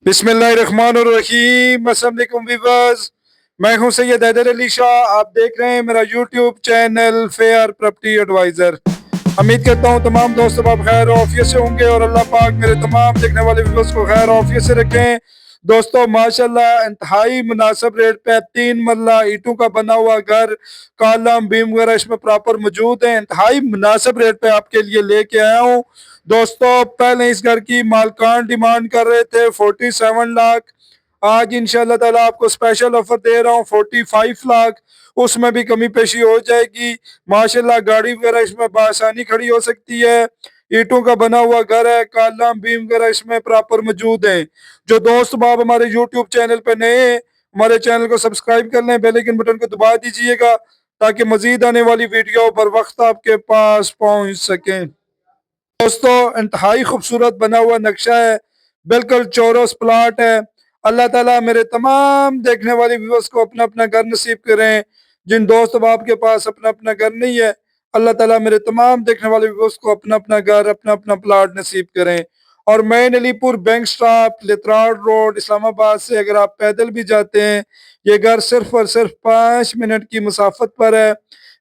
बिस्मिल्लाहिर्रहमानिर्रहीम। अस्सलाम वालेकुम वीवर्स, मैं हूं सैयद हैदर अली शाह। आप देख रहे हैं मेरा YouTube channel fair property adviser. उम्मीद करता हूं तमाम दोस्त आप खैर ऑफियत से होंगे और अल्लाह पाक मेरे तमाम देखने वाले व्यूअर्स को खैर ऑफियत से रखें। दोस्तों माशाल्लाह इंतहाई मुनासिब रेट पे 3 मरला ईंटों का बना हुआ घर, कॉलम बीम वगैरह इसमें प्रॉपर मौजूद है। इंतहाई मुनासिब रेट पे आपके लिए लेके आया हूँ। दोस्तों पहले इस घर की मालकान डिमांड कर रहे थे 47 लाख। आज इंशाल्लाह ताला आपको स्पेशल ऑफर दे रहा हूँ 45 लाख। उसमें भी कमी पेशी हो जाएगी। माशाल्लाह गाड़ी वगैरह इसमें बआसानी खड़ी हो सकती है। ईंटों का बना हुआ घर है, कॉलम बीम वगैरह इसमें प्रॉपर मौजूद है। जो दोस्त बाब हमारे यूट्यूब चैनल पे नए हैं, हमारे चैनल को सब्सक्राइब कर लें, बेल आइकन बटन को दबा दीजिएगा ताकि मजीद आने वाली वीडियो पर वक्त आपके पास पहुंच सकें। दोस्तों इंतहाई खूबसूरत बना हुआ नक्शा है, बिल्कुल चौरस प्लाट है। अल्लाह ताला मेरे तमाम देखने वाले व्यूअर्स को अपना अपना घर नसीब करें। जिन दोस्त बाप के पास अपना अपना घर नहीं है, अल्लाह ताला मेरे तमाम देखने वाले व्यूअर्स को अपना अपना घर, अपना अपना प्लाट नसीब करें। और main Alipur bank stop, Letrar road, Islamabad से अगर आप पैदल भी जाते हैं, ये घर सिर्फ और सिर्फ 5 मिनट की मुसाफत पर है।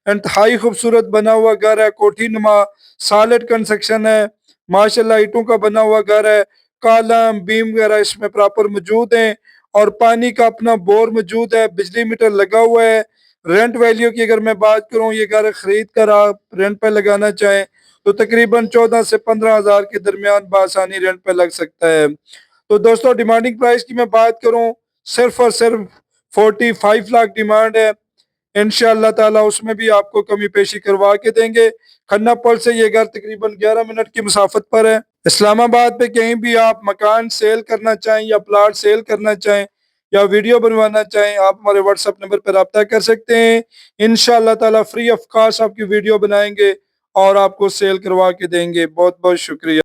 इंतहाई खूबसूरत बना हुआ घर है, कोठी नुमा सॉलिड कंस्ट्रक्शन है। माशाल्लाह ईंटों का बना हुआ घर है, कॉलम बीम वगैरह इसमें प्रॉपर मौजूद हैं और पानी का अपना बोर मौजूद है, बिजली मीटर लगा हुआ है। रेंट वैल्यू की अगर मैं बात करूं, ये घर खरीद कर आप रेंट पे लगाना चाहें तो तकरीबन 14 से 15 हज़ार के दरमियान बआसानी रेंट पे लग सकता है। तो दोस्तों डिमांडिंग प्राइस की मैं बात करूं, सिर्फ और सिर्फ 45 लाख डिमांड है। इंशाअल्लाह ताला उसमें भी आपको कमी पेशी करवा के देंगे। खन्ना पुल से ये घर तकरीबन 11 मिनट की मुसाफत पर है। इस्लामाबाद पे कहीं भी आप मकान सेल करना चाहें या प्लाट सेल करना चाहें या वीडियो बनवाना चाहें, आप हमारे व्हाट्सएप नंबर पर रब्ता कर सकते हैं। इंशाअल्लाह ताला फ्री ऑफ कॉस्ट आपकी वीडियो बनाएंगे और आपको सेल करवा के देंगे। बहुत बहुत शुक्रिया।